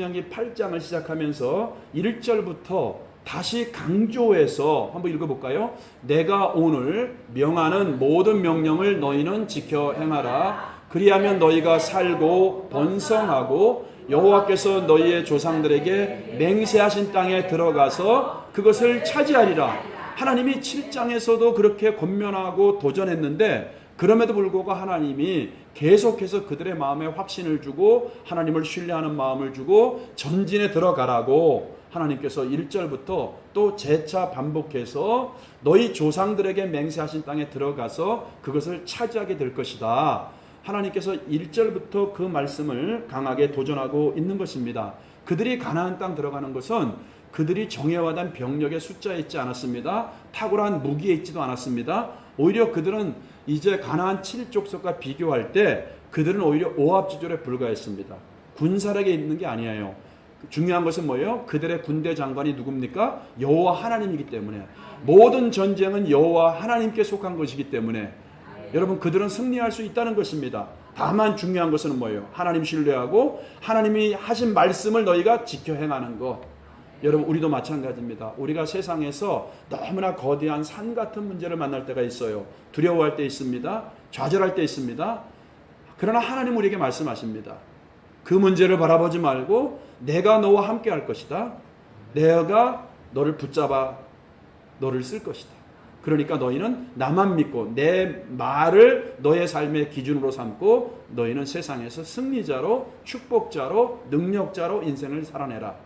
신명기 8장을 시작하면서 1절부터 다시 강조해서 한번 읽어볼까요? 내가 오늘 명하는 모든 명령을 너희는 지켜 행하라. 그리하면 너희가 살고 번성하고 여호와께서 너희의 조상들에게 맹세하신 땅에 들어가서 그것을 차지하리라. 하나님이 7장에서도 그렇게 권면하고 도전했는데 그럼에도 불구하고 하나님이 계속해서 그들의 마음에 확신을 주고 하나님을 신뢰하는 마음을 주고 전진에 들어가라고 하나님께서 1절부터 또 재차 반복해서 너희 조상들에게 맹세하신 땅에 들어가서 그것을 차지하게 될 것이다. 하나님께서 1절부터 그 말씀을 강하게 도전하고 있는 것입니다. 그들이 가나안 땅 들어가는 것은 그들이 정예화된 병력의 숫자에 있지 않았습니다. 탁월한 무기에 있지도 않았습니다. 오히려 그들은 이제 가나안 7족속과 비교할 때 그들은 오히려 오합지졸에 불과했습니다. 군사력에 있는 게 아니에요. 중요한 것은 뭐예요? 그들의 군대 장관이 누굽니까? 여호와 하나님이기 때문에 모든 전쟁은 여호와 하나님께 속한 것이기 때문에 여러분 그들은 승리할 수 있다는 것입니다. 다만 중요한 것은 뭐예요? 하나님 신뢰하고 하나님이 하신 말씀을 너희가 지켜 행하는 것. 여러분 우리도 마찬가지입니다. 우리가 세상에서 너무나 거대한 산 같은 문제를 만날 때가 있어요. 두려워할 때 있습니다. 좌절할 때 있습니다. 그러나 하나님 우리에게 말씀하십니다. 그 문제를 바라보지 말고 내가 너와 함께 할 것이다. 내가 너를 붙잡아 너를 쓸 것이다. 그러니까 너희는 나만 믿고 내 말을 너의 삶의 기준으로 삼고 너희는 세상에서 승리자로 축복자로 능력자로 인생을 살아내라.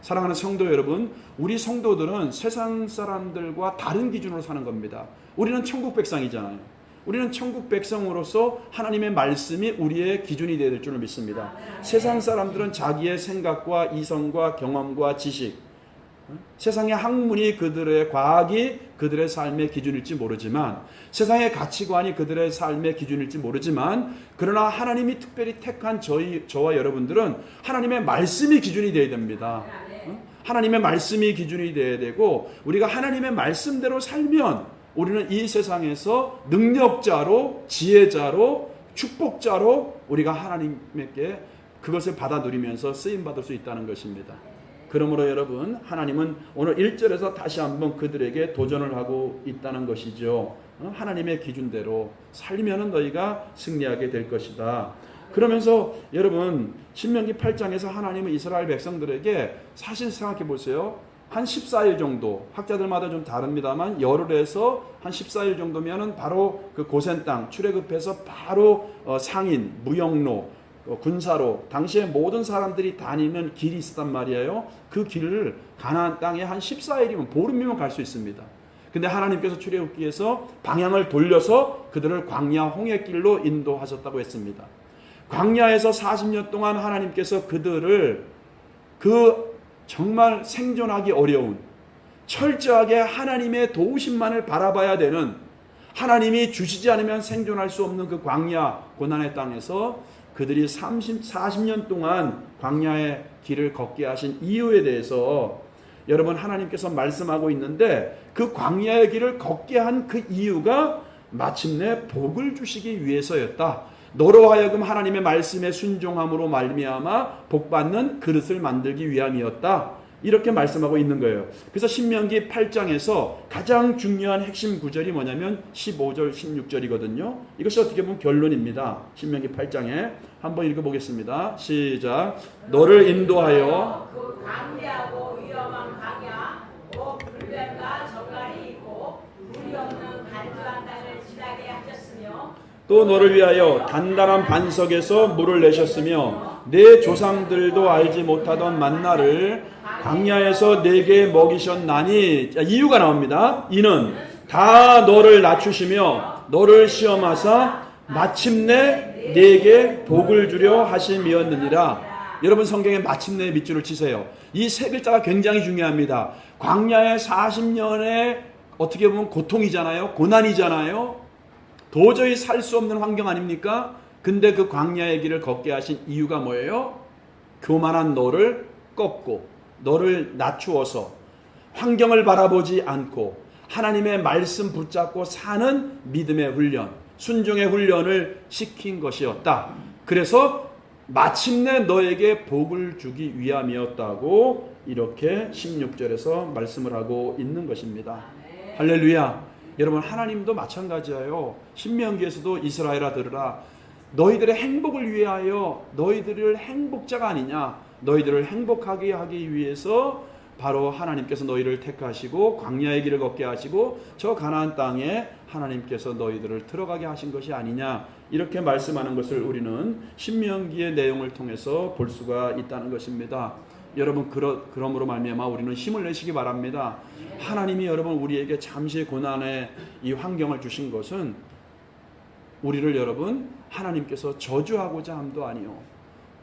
사랑하는 성도 여러분, 우리 성도들은 세상 사람들과 다른 기준으로 사는 겁니다. 우리는 천국 백성이잖아요. 우리는 천국 백성으로서 하나님의 말씀이 우리의 기준이 되어야 될 줄을 믿습니다. 세상 사람들은 자기의 생각과 이성과 경험과 지식, 세상의 학문이 그들의 과학이 그들의 삶의 기준일지 모르지만 세상의 가치관이 그들의 삶의 기준일지 모르지만 그러나 하나님이 특별히 택한 저와 여러분들은 하나님의 말씀이 기준이 되어야 됩니다. 하나님의 말씀이 기준이 되어야 되고 우리가 하나님의 말씀대로 살면 우리는 이 세상에서 능력자로 지혜자로 축복자로 우리가 하나님께 그것을 받아 누리면서 쓰임받을 수 있다는 것입니다. 그러므로 여러분 하나님은 오늘 1절에서 다시 한번 그들에게 도전을 하고 있다는 것이죠. 하나님의 기준대로 살면은 너희가 승리하게 될 것이다. 그러면서 여러분 신명기 8장에서 하나님은 이스라엘 백성들에게 사실 생각해 보세요. 한 14일 정도 학자들마다 좀 다릅니다만 열흘에서 한 14일 정도면은 바로 그 고센 땅 출애굽해서 바로 상인 무역로 군사로 당시에 모든 사람들이 다니는 길이 있었단 말이에요. 그 길을 가나안 땅에 한 14일이면 보름이면 갈 수 있습니다. 근데 하나님께서 출애굽기에서 방향을 돌려서 그들을 광야 홍해길로 인도하셨다고 했습니다. 광야에서 40년 동안 하나님께서 그들을 그 정말 생존하기 어려운 철저하게 하나님의 도우심만을 바라봐야 되는 하나님이 주시지 않으면 생존할 수 없는 그 광야 고난의 땅에서 그들이 40년 동안 광야의 길을 걷게 하신 이유에 대해서 여러분 하나님께서 말씀하고 있는데 그 광야의 길을 걷게 한 그 이유가 마침내 복을 주시기 위해서였다. 너로 하여금 하나님의 말씀에 순종함으로 말미암아 복받는 그릇을 만들기 위함이었다. 이렇게 말씀하고 있는 거예요. 그래서 신명기 8장에서 가장 중요한 핵심 구절이 뭐냐면 15절 16절이거든요. 이것이 어떻게 보면 결론입니다. 신명기 8장에 한번 읽어보겠습니다. 시작. 너를 인도하여 그 강대하고 위험한 강야 곧 불뱀과 정갈이 있고 물이 없는 간조한 땅을 지나게 하셨으며 또 너를 위하여 단단한 반석에서 물을 내셨으며 내 조상들도 알지 못하던 만나를 광야에서 내게 먹이셨나니. 이유가 나옵니다. 이는 다 너를 낮추시며 너를 시험하사 마침내 내게 복을 주려 하심이었느니라. 여러분 성경에 마침내 밑줄을 치세요. 이 세 글자가 굉장히 중요합니다. 광야의 40년의 어떻게 보면 고통이잖아요. 고난이잖아요. 도저히 살 수 없는 환경 아닙니까? 근데 그 광야의 길을 걷게 하신 이유가 뭐예요? 교만한 너를 꺾고 너를 낮추어서 환경을 바라보지 않고 하나님의 말씀 붙잡고 사는 믿음의 훈련, 순종의 훈련을 시킨 것이었다. 그래서 마침내 너에게 복을 주기 위함이었다고 이렇게 16절에서 말씀을 하고 있는 것입니다. 할렐루야. 여러분, 하나님도 마찬가지예요. 신명기에서도 이스라엘아 들으라, 너희들의 행복을 위하여 너희들을 행복자가 아니냐, 너희들을 행복하게 하기 위해서 바로 하나님께서 너희를 택하시고 광야의 길을 걷게 하시고 저 가나안 땅에 하나님께서 너희들을 들어가게 하신 것이 아니냐, 이렇게 말씀하는 것을 우리는 신명기의 내용을 통해서 볼 수가 있다는 것입니다. 여러분, 그러므로 말미암아 우리는 힘을 내시기 바랍니다. 하나님이 여러분 우리에게 잠시 고난의 이 환경을 주신 것은 우리를 여러분 하나님께서 저주하고자 함도 아니요,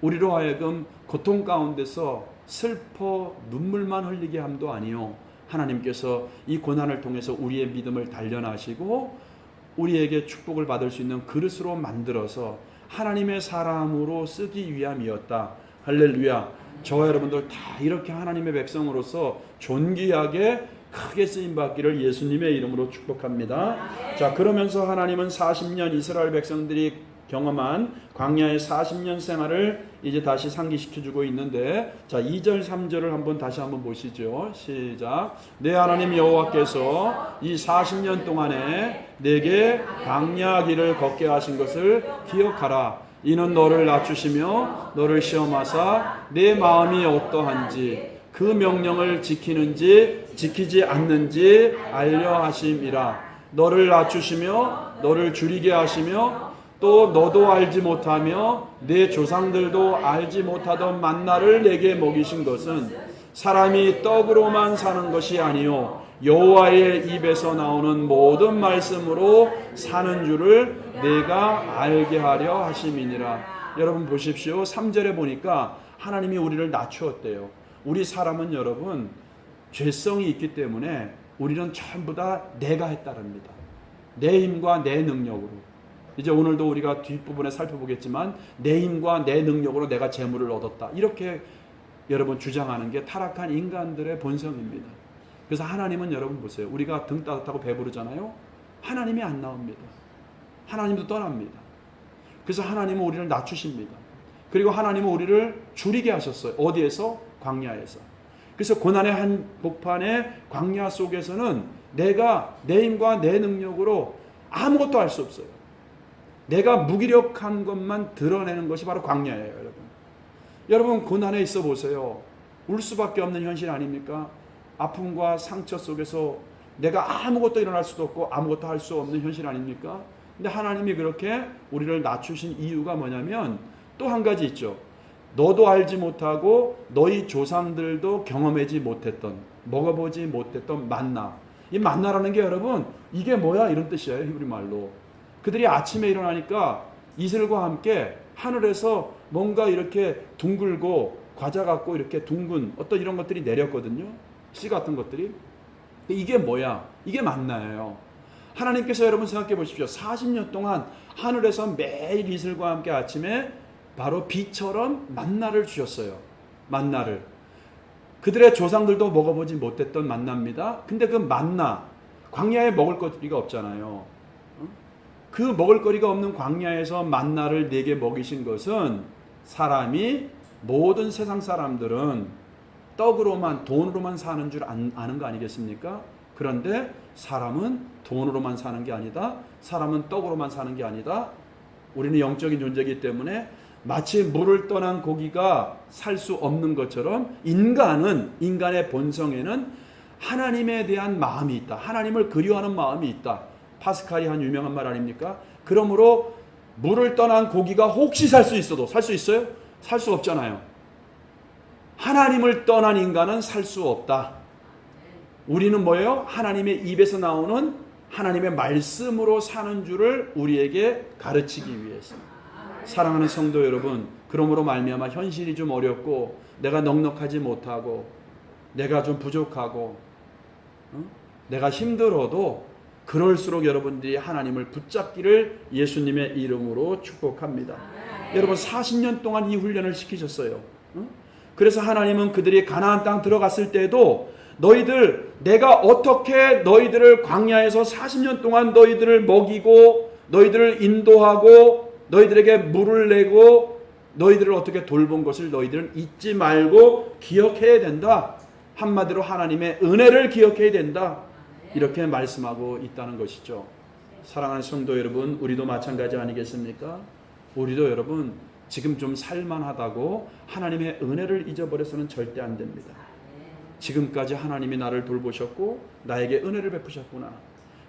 우리로 하여금 고통 가운데서 슬퍼 눈물만 흘리게 함도 아니요, 하나님께서 이 고난을 통해서 우리의 믿음을 단련하시고 우리에게 축복을 받을 수 있는 그릇으로 만들어서 하나님의 사람으로 쓰기 위함이었다. 할렐루야. 저와 여러분들 다 이렇게 하나님의 백성으로서 존귀하게 크게 쓰임받기를 예수님의 이름으로 축복합니다. 자, 그러면서 하나님은 40년 이스라엘 백성들이 경험한 광야의 40년 생활을 이제 다시 상기시켜주고 있는데, 자, 2절 3절을 다시 한번 보시죠. 시작. 내 하나님 여호와께서 이 40년 동안에 내게 광야 길을 걷게 하신 것을 기억하라. 이는 너를 낮추시며 너를 시험하사 내 마음이 어떠한지 그 명령을 지키는지 지키지 않는지 알려 하심이라. 너를 낮추시며 너를 줄이게 하시며 또 너도 알지 못하며 내 조상들도 알지 못하던 만나를 내게 먹이신 것은 사람이 떡으로만 사는 것이 아니요 여호와의 입에서 나오는 모든 말씀으로 사는 줄을 내가 알게 하려 하심이니라. 여러분 보십시오. 3절에 보니까 하나님이 우리를 낮추었대요. 우리 사람은 여러분 죄성이 있기 때문에 우리는 전부 다 내가 했다랍니다. 내 힘과 내 능력으로. 이제 오늘도 우리가 뒷부분에 살펴보겠지만 내 힘과 내 능력으로 내가 재물을 얻었다, 이렇게 여러분 주장하는 게 타락한 인간들의 본성입니다. 그래서 하나님은 여러분 보세요. 우리가 등 따뜻하고 배부르잖아요. 하나님이 안 나옵니다. 하나님도 떠납니다. 그래서 하나님은 우리를 낮추십니다. 그리고 하나님은 우리를 줄이게 하셨어요. 어디에서? 광야에서. 그래서 고난의 한복판의 광야 속에서는 내가 내 힘과 내 능력으로 아무것도 할 수 없어요. 내가 무기력한 것만 드러내는 것이 바로 광야예요. 여러분, 여러분 고난에 있어 보세요. 울 수밖에 없는 현실 아닙니까? 아픔과 상처 속에서 내가 아무것도 일어날 수도 없고 아무것도 할 수 없는 현실 아닙니까? 근데 하나님이 그렇게 우리를 낮추신 이유가 뭐냐면 또 한 가지 있죠. 너도 알지 못하고 너희 조상들도 경험하지 못했던, 먹어보지 못했던 만나. 이 만나라는 게 여러분 이게 뭐야? 이런 뜻이에요. 히브리 말로. 그들이 아침에 일어나니까 이슬과 함께 하늘에서 뭔가 이렇게 둥글고 과자 같고 이렇게 둥근 어떤 이런 것들이 내렸거든요. 씨 같은 것들이. 이게 뭐야? 이게 만나예요. 하나님께서 여러분 생각해 보십시오. 40년 동안 하늘에서 매일 이슬과 함께 아침에 바로 비처럼 만나를 주셨어요. 만나를. 그들의 조상들도 먹어보지 못했던 만나입니다. 근데 그 만나, 광야에 먹을 거리가 없잖아요. 그 먹을 거리가 없는 광야에서 만나를 내게 먹이신 것은 사람이, 모든 세상 사람들은 떡으로만, 돈으로만 사는 줄 아는 거 아니겠습니까? 그런데 사람은 돈으로만 사는 게 아니다. 사람은 떡으로만 사는 게 아니다. 우리는 영적인 존재이기 때문에 마치 물을 떠난 고기가 살 수 없는 것처럼 인간의 본성에는 하나님에 대한 마음이 있다. 하나님을 그리워하는 마음이 있다. 파스칼이 한 유명한 말 아닙니까? 그러므로 물을 떠난 고기가 혹시 살 수 있어도 살 수 있어요? 살 수 없잖아요. 하나님을 떠난 인간은 살 수 없다. 우리는 뭐예요? 하나님의 입에서 나오는 하나님의 말씀으로 사는 줄을 우리에게 가르치기 위해서. 사랑하는 성도 여러분, 그러므로 말미암아 현실이 좀 어렵고 내가 넉넉하지 못하고 내가 좀 부족하고 내가 힘들어도 그럴수록 여러분들이 하나님을 붙잡기를 예수님의 이름으로 축복합니다. 여러분 40년 동안 이 훈련을 시키셨어요. 그래서 하나님은 그들이 가나안 땅 들어갔을 때도 내가 어떻게 너희들을 광야에서 40년 동안 너희들을 먹이고 너희들을 인도하고 너희들에게 물을 내고 너희들을 어떻게 돌본 것을 너희들은 잊지 말고 기억해야 된다. 한마디로 하나님의 은혜를 기억해야 된다. 이렇게 말씀하고 있다는 것이죠. 사랑하는 성도 여러분, 우리도 마찬가지 아니겠습니까? 우리도 여러분 지금 좀 살만하다고 하나님의 은혜를 잊어버려서는 절대 안 됩니다. 지금까지 하나님이 나를 돌보셨고 나에게 은혜를 베푸셨구나.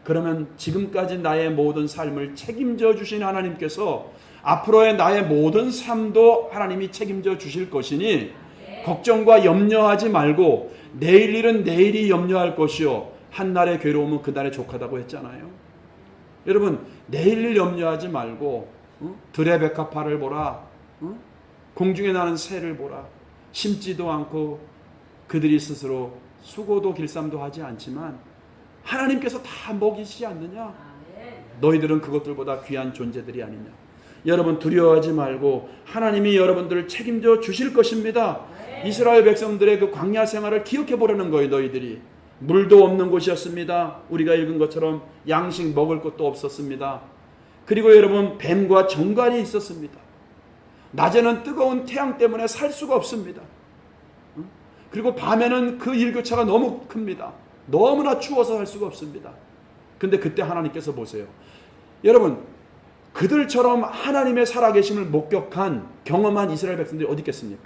그러면 지금까지 나의 모든 삶을 책임져 주신 하나님께서 앞으로의 나의 모든 삶도 하나님이 책임져 주실 것이니 걱정과 염려하지 말고 내일 일은 내일이 염려할 것이요 한날의 괴로움은 그날에 족하다고 했잖아요. 여러분 내일 일 염려하지 말고 들의 백합화를 보라, 공중에 나는 새를 보라. 심지도 않고 그들이 스스로 수고도 길쌈도 하지 않지만 하나님께서 다 먹이시지 않느냐? 너희들은 그것들보다 귀한 존재들이 아니냐? 여러분 두려워하지 말고 하나님이 여러분들을 책임져 주실 것입니다. 이스라엘 백성들의 그 광야 생활을 기억해 보라는 거예요. 너희들이 물도 없는 곳이었습니다. 우리가 읽은 것처럼 양식 먹을 것도 없었습니다. 그리고 여러분 뱀과 정갈이 있었습니다. 낮에는 뜨거운 태양 때문에 살 수가 없습니다. 그리고 밤에는 그 일교차가 너무 큽니다. 너무나 추워서 살 수가 없습니다. 근데 그때 하나님께서 보세요. 여러분 그들처럼 하나님의 살아계심을 목격한 경험한 이스라엘 백성들이 어디 있겠습니까?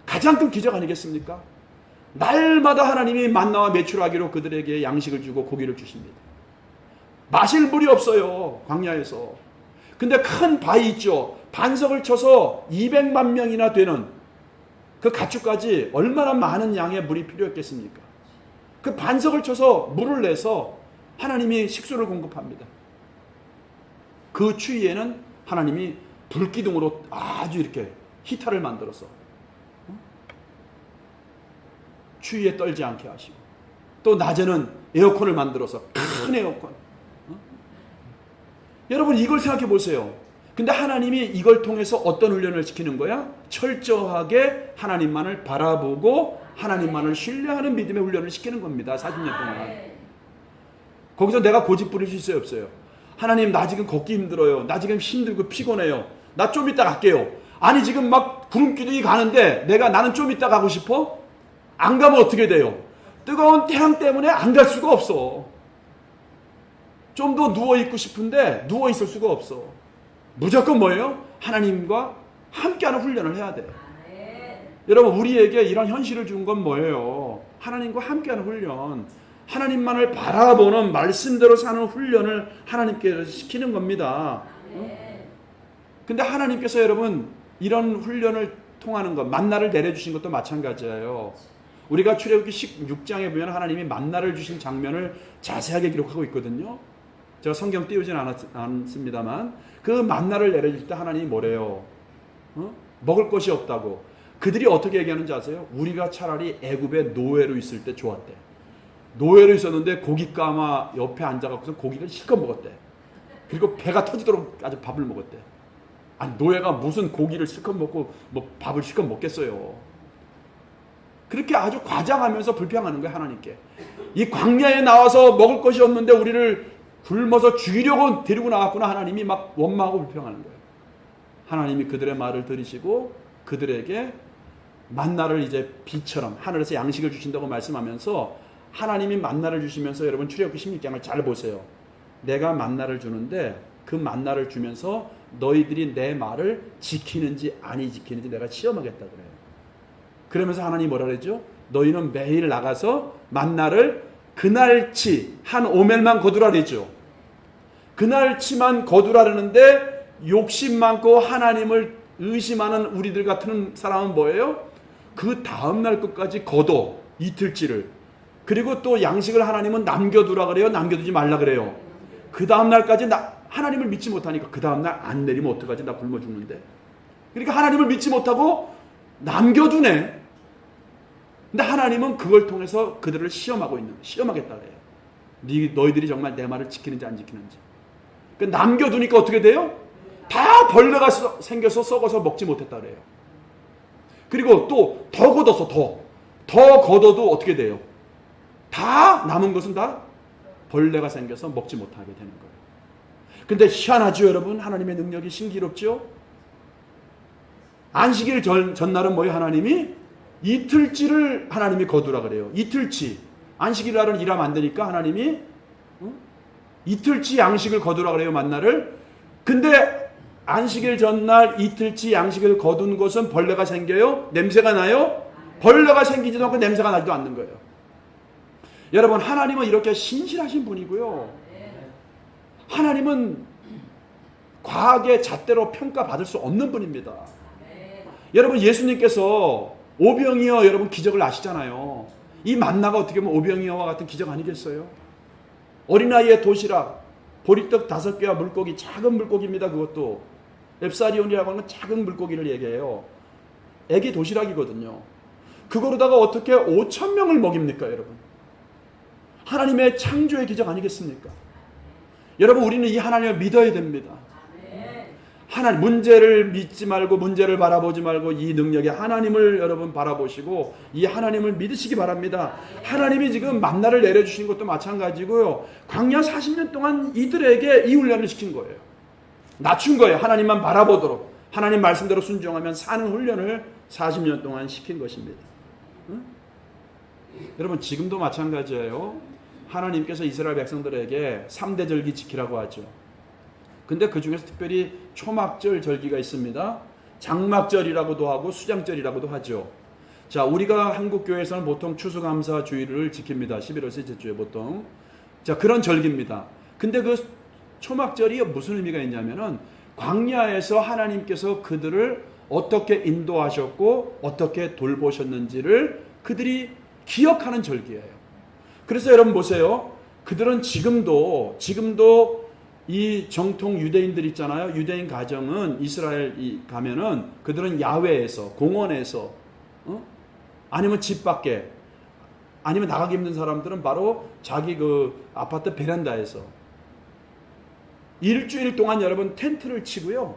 가장 큰 기적 아니겠습니까? 날마다 하나님이 만나와 메추라기로 그들에게 양식을 주고 고기를 주십니다. 마실 물이 없어요. 광야에서. 근데 큰 바위 있죠. 반석을 쳐서 200만 명이나 되는 그 가축까지 얼마나 많은 양의 물이 필요했겠습니까? 그 반석을 쳐서 물을 내서 하나님이 식수를 공급합니다. 그 추위에는 하나님이 불기둥으로 아주 이렇게 히터를 만들어서 추위에 떨지 않게 하시고 또 낮에는 에어컨을 만들어서 큰 에어컨. 여러분 이걸 생각해 보세요. 근데 하나님이 이걸 통해서 어떤 훈련을 시키는 거야? 철저하게 하나님만을 바라보고 하나님만을 신뢰하는 믿음의 훈련을 시키는 겁니다. 40년 동안. 거기서 내가 고집 부릴 수 있어요? 없어요? 하나님 나 지금 걷기 힘들어요. 나 지금 힘들고 피곤해요. 나 좀 이따 갈게요. 아니 지금 막 구름기둥이 가는데 나는 좀 이따 가고 싶어? 안 가면 어떻게 돼요? 뜨거운 태양 때문에 안 갈 수가 없어. 좀 더 누워있고 싶은데 누워있을 수가 없어. 무조건 뭐예요? 하나님과 함께하는 훈련을 해야 돼. 여러분 우리에게 이런 현실을 준 건 뭐예요? 하나님과 함께하는 훈련. 하나님만을 바라보는 말씀대로 사는 훈련을 하나님께서 시키는 겁니다. 근데 하나님께서 여러분 이런 훈련을 통하는 것, 만나를 내려주신 것도 마찬가지예요. 우리가 출애굽기 16장에 보면 하나님이 만나를 주신 장면을 자세하게 기록하고 있거든요. 제가 성경 띄우진 않습니다만 그 만나를 내려줄 때 하나님이 뭐래요? 먹을 것이 없다고. 그들이 어떻게 얘기하는지 아세요? 우리가 차라리 애굽의 노예로 있을 때 좋았대. 노예로 있었는데 고깃가마 옆에 앉아갖고서 고기를 실컷 먹었대. 그리고 배가 터지도록 아주 밥을 먹었대. 아니 노예가 무슨 고기를 실컷 먹고 뭐 밥을 실컷 먹겠어요. 그렇게 아주 과장하면서 불평하는 거예요. 하나님께. 이 광야에 나와서 먹을 것이 없는데 우리를 굶어서 죽이려고 데리고 나갔구나. 하나님이 막 원망하고 불평하는 거예요. 하나님이 그들의 말을 들으시고 그들에게 만나를 이제 비처럼 하늘에서 양식을 주신다고 말씀하면서 하나님이 만나를 주시면서 여러분 출애굽기 16장을 잘 보세요. 내가 만나를 주는데 그 만나를 주면서 너희들이 내 말을 지키는지 아니 지키는지 내가 시험하겠다 그래요. 그러면서 하나님이 뭐라 그랬죠? 너희는 매일 나가서 만나를 그날치 한 오멜만 거두라 그랬죠. 그날치만 거두라는데 욕심 많고 하나님을 의심하는 우리들 같은 사람은 뭐예요? 그 다음날 끝까지 거둬 이틀치를. 그리고 또 양식을 하나님은 남겨두라 그래요? 남겨두지 말라 그래요? 그 다음날까지 하나님을 믿지 못하니까 그 다음날 안 내리면 어떡하지? 나 굶어 죽는데. 그러니까 하나님을 믿지 못하고 남겨두네. 근데 하나님은 그걸 통해서 그들을 시험하겠다 그래요. 너희들이 정말 내 말을 지키는지 안 지키는지. 그러니까 남겨두니까 어떻게 돼요? 다 벌레가 생겨서 썩어서 먹지 못했다 그래요. 그리고 또 더 걷어서 더 걷어도 어떻게 돼요? 다 남은 것은 다 벌레가 생겨서 먹지 못하게 되는 거예요. 근데 희한하죠 여러분? 하나님의 능력이 신기롭죠? 안식일 전날은 뭐예요? 하나님이 이틀치를 하나님이 거두라 그래요. 이틀치. 안식일 날은 일하면 안 되니까 하나님이 이틀치 양식을 거두라 그래요. 만나를. 근데 안식일 전날 이틀치 양식을 거둔 것은 벌레가 생겨요? 냄새가 나요? 벌레가 생기지도 않고 냄새가 나지도 않는 거예요. 여러분, 하나님은 이렇게 신실하신 분이고요. 하나님은 과학의 잣대로 평가받을 수 없는 분입니다. 여러분, 예수님께서 오병이어 여러분 기적을 아시잖아요. 이 만나가 어떻게 보면 오병이어와 같은 기적 아니겠어요? 어린아이의 도시락, 보리떡 5개와 물고기, 작은 물고기입니다. 그것도 앱사리온이라고 하는 작은 물고기를 얘기해요. 애기 도시락이거든요. 그거로다가 어떻게 5,000명을 먹입니까, 여러분? 하나님의 창조의 기적 아니겠습니까? 여러분, 우리는 이 하나님을 믿어야 됩니다. 하나님, 문제를 믿지 말고 문제를 바라보지 말고 이 능력의 하나님을 여러분 바라보시고 이 하나님을 믿으시기 바랍니다. 하나님이 지금 만나를 내려주신 것도 마찬가지고요. 광야 40년 동안 이들에게 이 훈련을 시킨 거예요. 낮춘 거예요. 하나님만 바라보도록. 하나님 말씀대로 순종하면 사는 훈련을 40년 동안 시킨 것입니다. 응? 여러분, 지금도 마찬가지예요. 하나님께서 이스라엘 백성들에게 3대 절기 지키라고 하죠. 근데 그 중에서 특별히 초막절 절기가 있습니다. 장막절이라고도 하고 수장절이라고도 하죠. 자, 우리가 한국교회에서는 보통 추수감사주의를 지킵니다. 11월 셋째 주에 보통. 자, 그런 절기입니다. 근데 그 초막절이 무슨 의미가 있냐면은 광야에서 하나님께서 그들을 어떻게 인도하셨고 어떻게 돌보셨는지를 그들이 기억하는 절기예요. 그래서 여러분 보세요. 그들은 지금도 이 정통 유대인들 있잖아요. 유대인 가정은 이스라엘 가면은 그들은 야외에서, 공원에서, 아니면 집 밖에, 아니면 나가기 힘든 사람들은 바로 자기 그 아파트 베란다에서 일주일 동안 여러분 텐트를 치고요.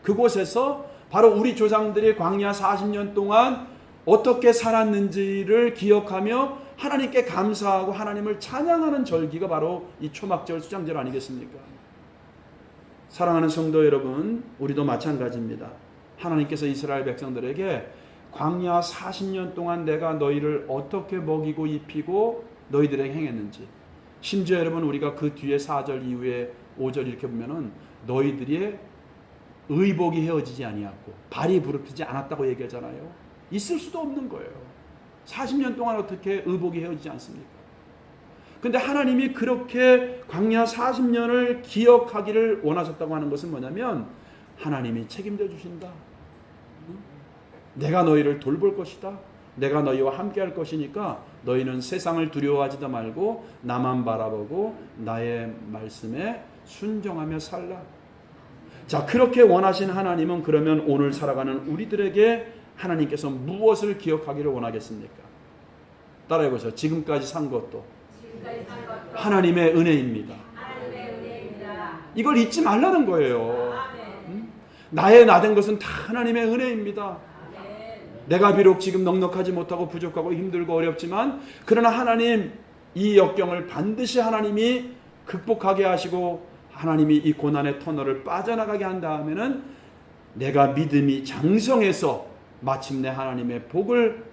그곳에서 바로 우리 조상들이 광야 40년 동안 어떻게 살았는지를 기억하며 하나님께 감사하고 하나님을 찬양하는 절기가 바로 이 초막절 수장절 아니겠습니까? 사랑하는 성도 여러분, 우리도 마찬가지입니다. 하나님께서 이스라엘 백성들에게 광야 40년 동안 내가 너희를 어떻게 먹이고 입히고 너희들에게 행했는지, 심지어 여러분 우리가 그 뒤에 4절 이후에 5절 이렇게 보면은 너희들의 의복이 헤어지지 아니하고 발이 부르트지 않았다고 얘기하잖아요. 있을 수도 없는 거예요. 40년 동안 어떻게 의복이 헤어지지 않습니까? 근데 하나님이 그렇게 광야 40년을 기억하기를 원하셨다고 하는 것은 뭐냐면 하나님이 책임져 주신다. 내가 너희를 돌볼 것이다. 내가 너희와 함께 할 것이니까 너희는 세상을 두려워하지도 말고 나만 바라보고 나의 말씀에 순종하며 살라. 자, 그렇게 원하신 하나님은 그러면 오늘 살아가는 우리들에게 하나님께서 무엇을 기억하기를 원하겠습니까? 따라해보세요. 지금까지 산 것도 하나님의 은혜입니다. 이걸 잊지 말라는 거예요. 나의 나된 것은 다 하나님의 은혜입니다. 내가 비록 지금 넉넉하지 못하고 부족하고 힘들고 어렵지만 그러나 하나님 이 역경을 반드시 하나님이 극복하게 하시고 하나님이 이 고난의 터널을 빠져나가게 한 다음에는 내가 믿음이 장성해서 마침내 하나님의 복을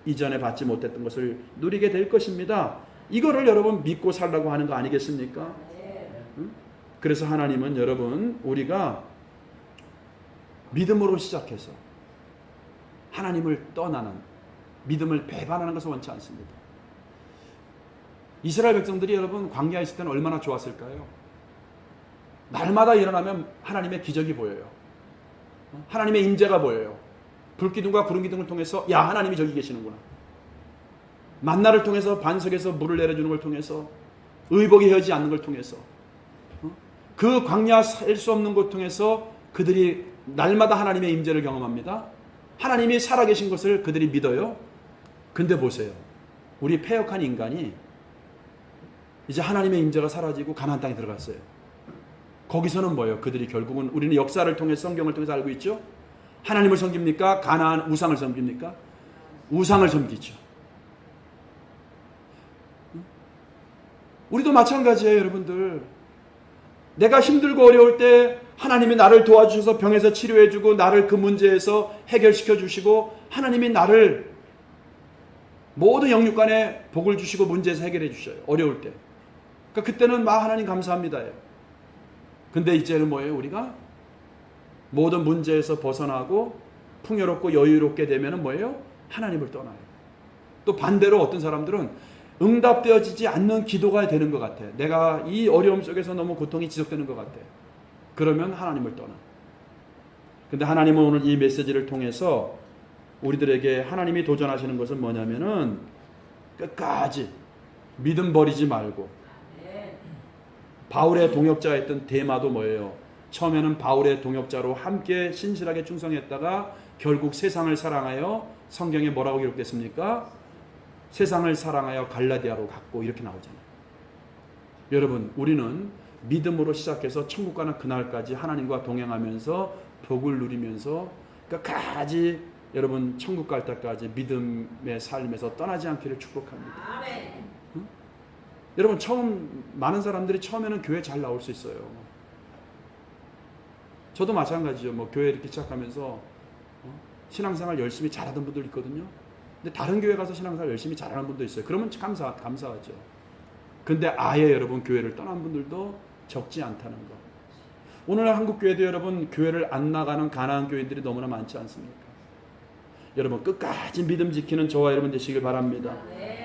이전에 받지 못했던 것을 누리게 될 것입니다. 이거를 여러분 믿고 살라고 하는 거 아니겠습니까? 그래서 하나님은 여러분 우리가 믿음으로 시작해서 하나님을 떠나는 믿음을 배반하는 것을 원치 않습니다. 이스라엘 백성들이 여러분 광야에 있을 때는 얼마나 좋았을까요? 날마다 일어나면 하나님의 기적이 보여요. 하나님의 임재가 보여요. 불기둥과 구름기둥을 통해서 야 하나님이 저기 계시는구나. 만나를 통해서 반석에서 물을 내려주는 걸 통해서 의복이 헤어지지 않는 걸 통해서 그 광야 살 수 없는 곳 통해서 그들이 날마다 하나님의 임재를 경험합니다. 하나님이 살아계신 것을 그들이 믿어요. 근데 보세요. 우리 패역한 인간이 이제 하나님의 임재가 사라지고 가나안 땅에 들어갔어요. 거기서는 뭐예요? 그들이 결국은 우리는 역사를 통해 성경을 통해서 알고 있죠. 하나님을 섬깁니까? 가나안 우상을 섬깁니까? 우상을 섬기죠. 우리도 마찬가지예요, 여러분들. 내가 힘들고 어려울 때 하나님이 나를 도와주셔서 병에서 치료해주고 나를 그 문제에서 해결시켜 주시고 하나님이 나를 모든 영육간에 복을 주시고 문제에서 해결해 주셔요. 어려울 때. 그러니까 그때는 막 하나님 감사합니다예요. 근데 이제는 뭐예요? 우리가 모든 문제에서 벗어나고 풍요롭고 여유롭게 되면은 뭐예요? 하나님을 떠나요. 또 반대로 어떤 사람들은 응답되어지지 않는 기도가 되는 것 같아. 내가 이 어려움 속에서 너무 고통이 지속되는 것 같아. 그러면 하나님을 떠나. 근데 하나님은 오늘 이 메시지를 통해서 우리들에게 하나님이 도전하시는 것은 뭐냐면은 끝까지 믿음 버리지 말고, 바울의 동역자였던 데마도 뭐예요? 처음에는 바울의 동역자로 함께 신실하게 충성했다가 결국 세상을 사랑하여, 성경에 뭐라고 기록됐습니까? 세상을 사랑하여 갈라디아로 갔고 이렇게 나오잖아요. 여러분, 우리는 믿음으로 시작해서 천국 가는 그날까지 하나님과 동행하면서 복을 누리면서 끝까지 여러분 천국 갈 때까지 믿음의 삶에서 떠나지 않기를 축복합니다. 응? 여러분, 많은 사람들이 처음에는 교회 잘 나올 수 있어요. 저도 마찬가지죠. 뭐 교회 이렇게 시작하면서 신앙생활 열심히 잘하던 분들 있거든요. 근데 다른 교회 가서 신앙생활 열심히 잘하는 분도 있어요. 그러면 감사하죠. 근데 아예 여러분 교회를 떠난 분들도 적지 않다는 거. 오늘 한국 교회도 여러분 교회를 안 나가는 가난한 교인들이 너무나 많지 않습니까? 여러분 끝까지 믿음 지키는 저와 여러분 되시길 바랍니다.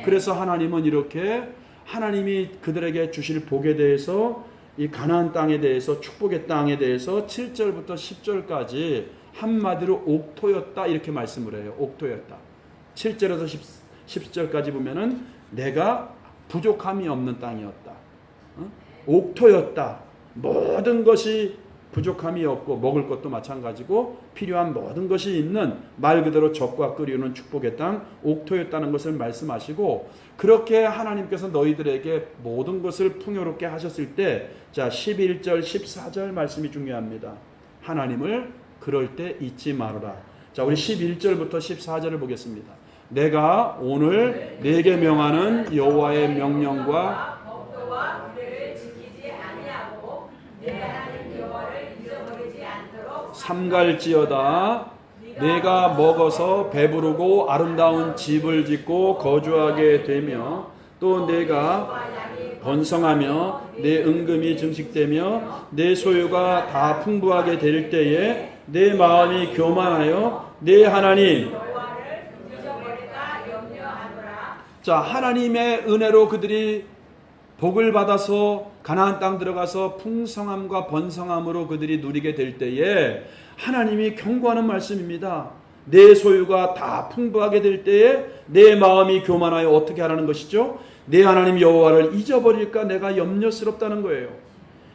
그래서 하나님은 이렇게 하나님이 그들에게 주실 복에 대해서, 이 가나안 땅에 대해서, 축복의 땅에 대해서 7절부터 10절까지 한마디로 옥토였다 이렇게 말씀을 해요. 옥토였다. 7절에서 10절까지 보면은 내가 부족함이 없는 땅이었다. 옥토였다. 모든 것이 부족함이 없고 먹을 것도 마찬가지고 필요한 모든 것이 있는, 말 그대로 젖과 끓이는 축복의 땅 옥토였다는 것을 말씀하시고, 그렇게 하나님께서 너희들에게 모든 것을 풍요롭게 하셨을 때, 자 11절 14절 말씀이 중요합니다. 하나님을 그럴 때 잊지 말아라. 자 우리 11절부터 14절을 보겠습니다. 내가 오늘 내게 명하는 여호와의 명령과 법도와 규례를 지키지 아니하고 내 하나님 여호와를 잊어버리지 않도록 삼갈지어다. 내가 먹어서 배부르고 아름다운 집을 짓고 거주하게 되며, 또 내가 번성하며 내 은금이 증식되며 내 소유가 다 풍부하게 될 때에 내 마음이 교만하여 내 하나님, 자 하나님의 은혜로 그들이 복을 받아서 가나안 땅 들어가서 풍성함과 번성함으로 그들이 누리게 될 때에 하나님이 경고하는 말씀입니다. 내 소유가 다 풍부하게 될 때에 내 마음이 교만하여 어떻게 하라는 것이죠? 내 하나님 여호와를 잊어버릴까 내가 염려스럽다는 거예요.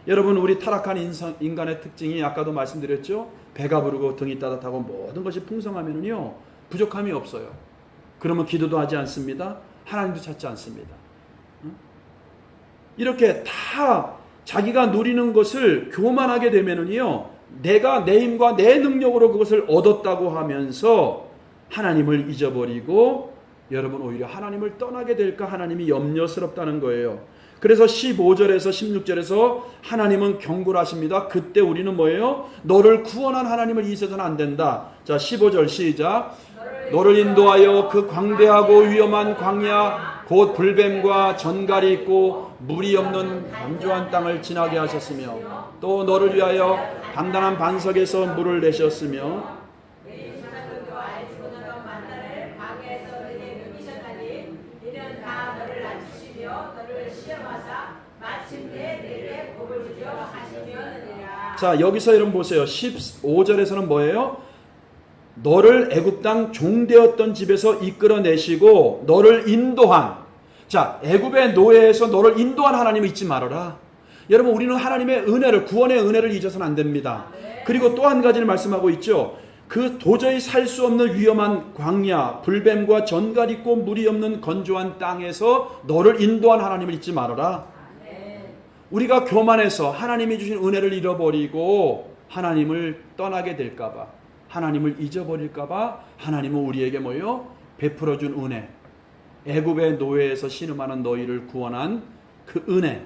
여러분, 우리 타락한 인간의 특징이 아까도 말씀드렸죠? 배가 부르고 등이 따뜻하고 모든 것이 풍성하면요 부족함이 없어요. 그러면 기도도 하지 않습니다. 하나님도 찾지 않습니다. 이렇게 다 자기가 누리는 것을 교만하게 되면은요, 내가 내 힘과 내 능력으로 그것을 얻었다고 하면서 하나님을 잊어버리고 여러분 오히려 하나님을 떠나게 될까 하나님이 염려스럽다는 거예요. 그래서 15절에서 16절에서 하나님은 경고를 하십니다. 그때 우리는 뭐예요? 너를 구원한 하나님을 잊어서는 안 된다. 자 15절 시작. 너를 인도하여 그 광대하고 위험한 광야 곧 불뱀과 전갈이 있고 물이 없는 건조한 땅을 지나게 하셨으며, 또 너를 위하여 단단한 반석에서 물을 내셨으며, 자 여기서 여러분 보세요. 15절에서는 뭐예요? 너를 애굽 땅 종되었던 집에서 이끌어내시고 너를 인도한, 자 애굽의 노예에서 너를 인도한 하나님을 잊지 말아라. 여러분 우리는 하나님의 은혜를, 구원의 은혜를 잊어서는 안 됩니다. 그리고 또 한 가지를 말씀하고 있죠. 그 도저히 살 수 없는 위험한 광야, 불뱀과 전갈 있고 물이 없는 건조한 땅에서 너를 인도한 하나님을 잊지 말아라. 우리가 교만해서 하나님이 주신 은혜를 잃어버리고 하나님을 떠나게 될까봐, 하나님을 잊어버릴까봐 하나님은 우리에게 뭐요? 베풀어준 은혜, 애굽의 노예에서 신음하는 너희를 구원한 그 은혜,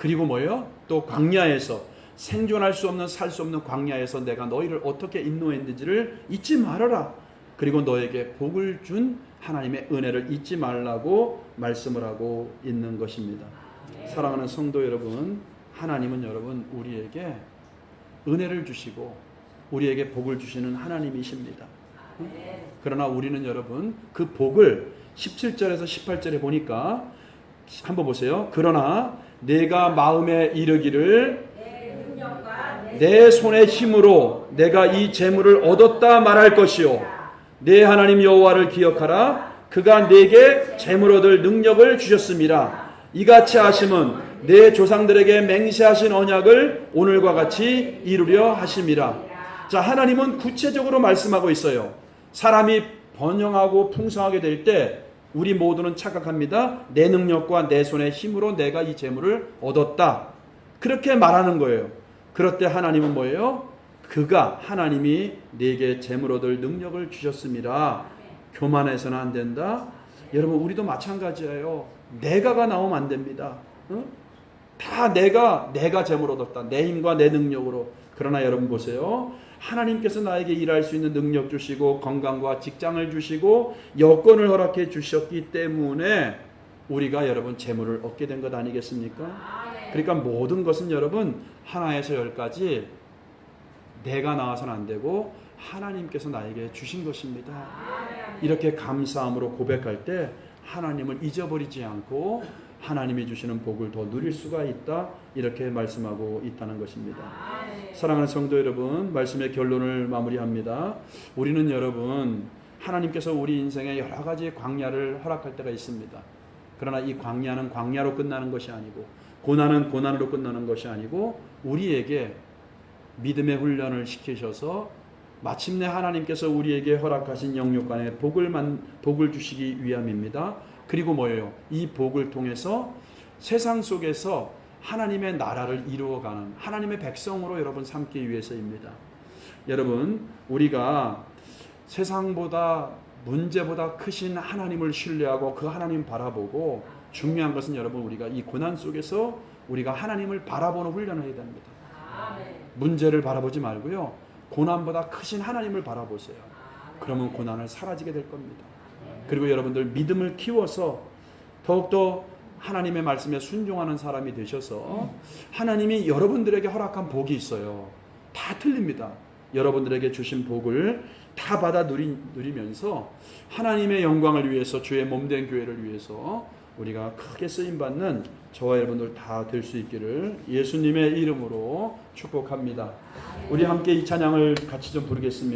그리고 뭐예요? 또 광야에서 생존할 수 없는 살 수 없는 광야에서 내가 너희를 어떻게 인도했는지를 잊지 말아라. 그리고 너에게 복을 준 하나님의 은혜를 잊지 말라고 말씀을 하고 있는 것입니다. 사랑하는 성도 여러분, 하나님은 여러분 우리에게 은혜를 주시고 우리에게 복을 주시는 하나님이십니다. 그러나 우리는 여러분 그 복을 17절에서 18절에 보니까 한번 보세요. 그러나 내가 마음에 이르기를 내 손의 힘으로 내가 이 재물을 얻었다 말할 것이요 내 하나님 여호와를 기억하라. 그가 내게 재물 얻을 능력을 주셨습니다. 이같이 하심은 내 조상들에게 맹세하신 언약을 오늘과 같이 이루려 하심이라. 자, 하나님은 구체적으로 말씀하고 있어요. 사람이 번영하고 풍성하게 될 때 우리 모두는 착각합니다. 내 능력과 내 손의 힘으로 내가 이 재물을 얻었다. 그렇게 말하는 거예요. 그럴 때 하나님은 뭐예요? 그가 하나님이 내게 재물 얻을 능력을 주셨습니다. 교만해서는 안 된다. 여러분 우리도 마찬가지예요. 내가가 나오면 안 됩니다. 응? 다 내가 재물 얻었다. 내 힘과 내 능력으로. 그러나 여러분 보세요. 하나님께서 나에게 일할 수 있는 능력 주시고 건강과 직장을 주시고 여건을 허락해 주셨기 때문에 우리가 여러분 재물을 얻게 된 것 아니겠습니까? 그러니까 모든 것은 여러분 하나에서 열까지 내가 나와서는 안 되고 하나님께서 나에게 주신 것입니다. 이렇게 감사함으로 고백할 때 하나님을 잊어버리지 않고 하나님이 주시는 복을 더 누릴 수가 있다. 이렇게 말씀하고 있다는 것입니다. 사랑하는 성도 여러분, 말씀의 결론을 마무리합니다. 우리는 여러분 하나님께서 우리 인생에 여러 가지 광야를 허락할 때가 있습니다. 그러나 이 광야는 광야로 끝나는 것이 아니고 고난은 고난으로 끝나는 것이 아니고 우리에게 믿음의 훈련을 시키셔서 마침내 하나님께서 우리에게 허락하신 영육간의 복을 주시기 위함입니다. 그리고 뭐예요? 이 복을 통해서 세상 속에서 하나님의 나라를 이루어가는 하나님의 백성으로 여러분 삼기 위해서입니다. 여러분 우리가 세상보다 문제보다 크신 하나님을 신뢰하고 그 하나님 바라보고 중요한 것은 여러분 우리가 이 고난 속에서 우리가 하나님을 바라보는 훈련을 해야 됩니다. 문제를 바라보지 말고요. 고난보다 크신 하나님을 바라보세요. 그러면 고난을 사라지게 될 겁니다. 그리고 여러분들 믿음을 키워서 더욱더 하나님의 말씀에 순종하는 사람이 되셔서 하나님이 여러분들에게 허락한 복이 있어요. 다 틀립니다. 여러분들에게 주신 복을 다 받아 누리면서 하나님의 영광을 위해서 주의 몸된 교회를 위해서 우리가 크게 쓰임받는 저와 여러분들 다 될 수 있기를 예수님의 이름으로 축복합니다. 우리 함께 이 찬양을 같이 좀 부르겠습니다.